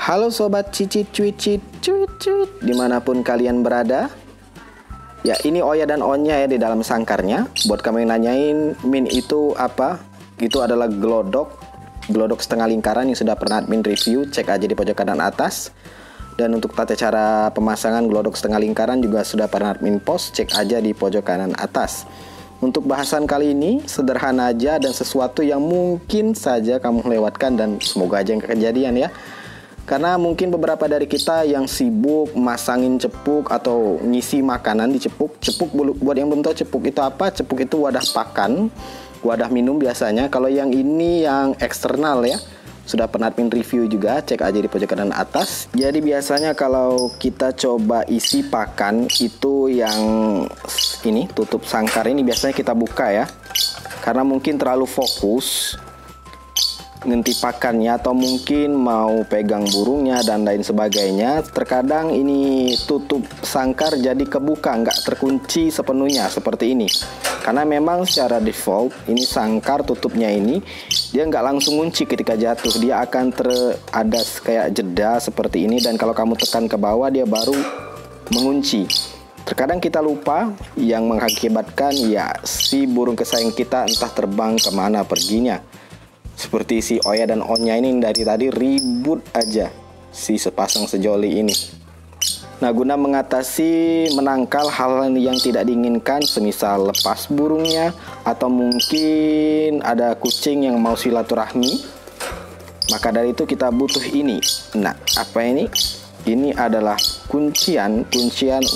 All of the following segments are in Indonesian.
Halo sobat cicit cuicit cuit cuit dimanapun kalian berada. Ya, ini Oya dan Onya ya di dalam sangkarnya. Buat kamu yang nanyain Min itu apa, itu adalah glodok setengah lingkaran yang sudah pernah admin review. Cek aja di pojok kanan atas. Dan untuk tata cara pemasangan glodok setengah lingkaran juga sudah pernah admin post. Cek aja di pojok kanan atas. Untuk bahasan kali ini sederhana aja dan sesuatu yang mungkin saja kamu lewatkan dan semoga aja yang kejadian ya. Karena mungkin beberapa dari kita yang sibuk masangin cepuk atau ngisi makanan di cepuk. Cepuk, buat yang belum tahu cepuk itu apa, cepuk itu wadah pakan, wadah minum biasanya. Kalau yang ini yang eksternal ya, sudah pernah admin review juga, cek aja di pojok kanan atas. Jadi biasanya kalau kita coba isi pakan itu yang ini, tutup sangkar ini biasanya kita buka ya. Karena mungkin terlalu fokus ngenti pakannya atau mungkin mau pegang burungnya dan lain sebagainya. Terkadang ini tutup sangkar jadi kebuka, nggak terkunci sepenuhnya seperti ini. Karena memang secara default ini sangkar tutupnya ini dia nggak langsung kunci ketika jatuh, dia akan ada kayak jeda seperti ini, dan kalau kamu tekan ke bawah dia baru mengunci. Terkadang kita lupa, yang mengakibatkan ya si burung kesayangan kita entah terbang kemana perginya. Seperti si Oya dan Onya ini dari tadi ribut aja si sepasang sejoli ini. Nah, guna mengatasi menangkal hal yang tidak diinginkan, semisal lepas burungnya atau mungkin ada kucing yang mau silaturahmi, maka dari itu kita butuh ini. Nah, apa ini? Ini adalah kuncian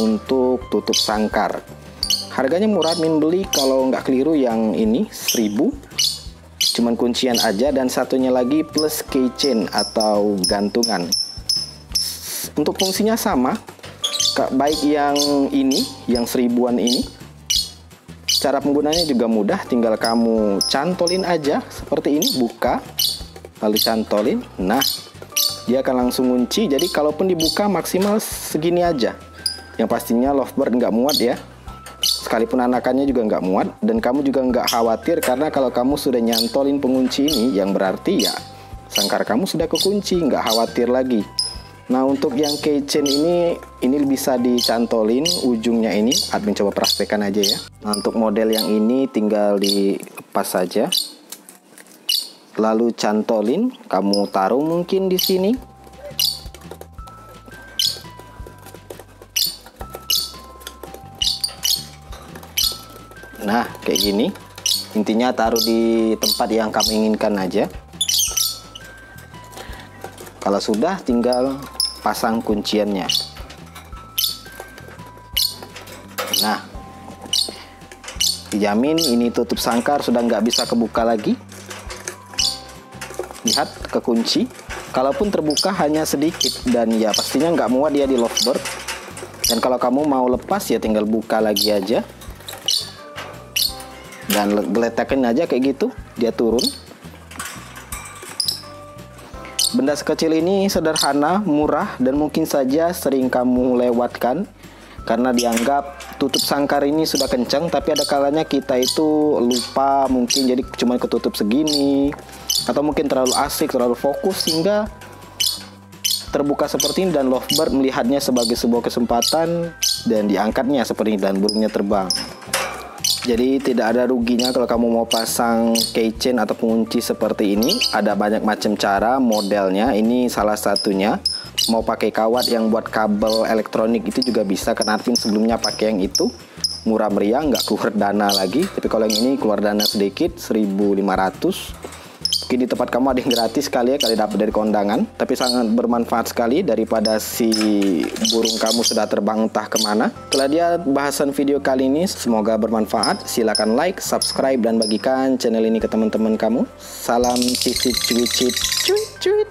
untuk tutup sangkar. Harganya murah, min beli kalau nggak keliru yang ini 1000. Cuman kuncian aja, dan satunya lagi plus keychain atau gantungan. Untuk fungsinya sama, baik yang ini, yang 1000-an ini. Cara penggunanya juga mudah, tinggal kamu cantolin aja seperti ini, buka, lalu cantolin. Nah, dia akan langsung kunci. Jadi kalaupun dibuka maksimal segini aja. Yang pastinya lovebird nggak muat ya. Sekalipun anakannya juga nggak muat, dan kamu juga nggak khawatir karena kalau kamu sudah nyantolin pengunci ini, yang berarti ya sangkar kamu sudah kekunci, nggak khawatir lagi. Nah, untuk yang keychain ini bisa dicantolin ujungnya ini, admin coba praktekkan aja ya. Nah, untuk model yang ini tinggal dilepas saja, lalu cantolin, kamu taruh mungkin di sini. Nah, kayak gini. Intinya taruh di tempat yang kamu inginkan aja. Kalau sudah, tinggal pasang kunciannya. Nah, dijamin ini tutup sangkar sudah nggak bisa kebuka lagi. Lihat, kekunci. Kalaupun terbuka hanya sedikit, dan ya pastinya nggak muat dia di lovebird. Dan kalau kamu mau lepas ya tinggal buka lagi aja. Dan geletakin aja kayak gitu, dia turun. Benda sekecil ini sederhana, murah, dan mungkin saja sering kamu lewatkan karena dianggap tutup sangkar ini sudah kencang, tapi ada kalanya kita itu lupa mungkin, jadi cuma ketutup segini, atau mungkin terlalu asik, terlalu fokus sehingga terbuka seperti ini, dan lovebird melihatnya sebagai sebuah kesempatan dan diangkatnya seperti ini dan burungnya terbang. Jadi tidak ada ruginya kalau kamu mau pasang keychain atau pengunci seperti ini. Ada banyak macam cara, modelnya ini salah satunya. Mau pakai kawat yang buat kabel elektronik itu juga bisa, karena admin sebelumnya pakai yang itu. Murah meriah, nggak keluar dana lagi. Tapi kalau yang ini keluar dana sedikit, 1.500. Mungkin di tempat kamu ada yang gratis kali ya, kali dapat dari kondangan. Tapi sangat bermanfaat sekali daripada si burung kamu sudah terbang entah kemana. Itulah dia bahasan video kali ini, semoga bermanfaat. Silahkan like, subscribe, dan bagikan channel ini ke teman-teman kamu. Salam cicit cuicit cuit cuit.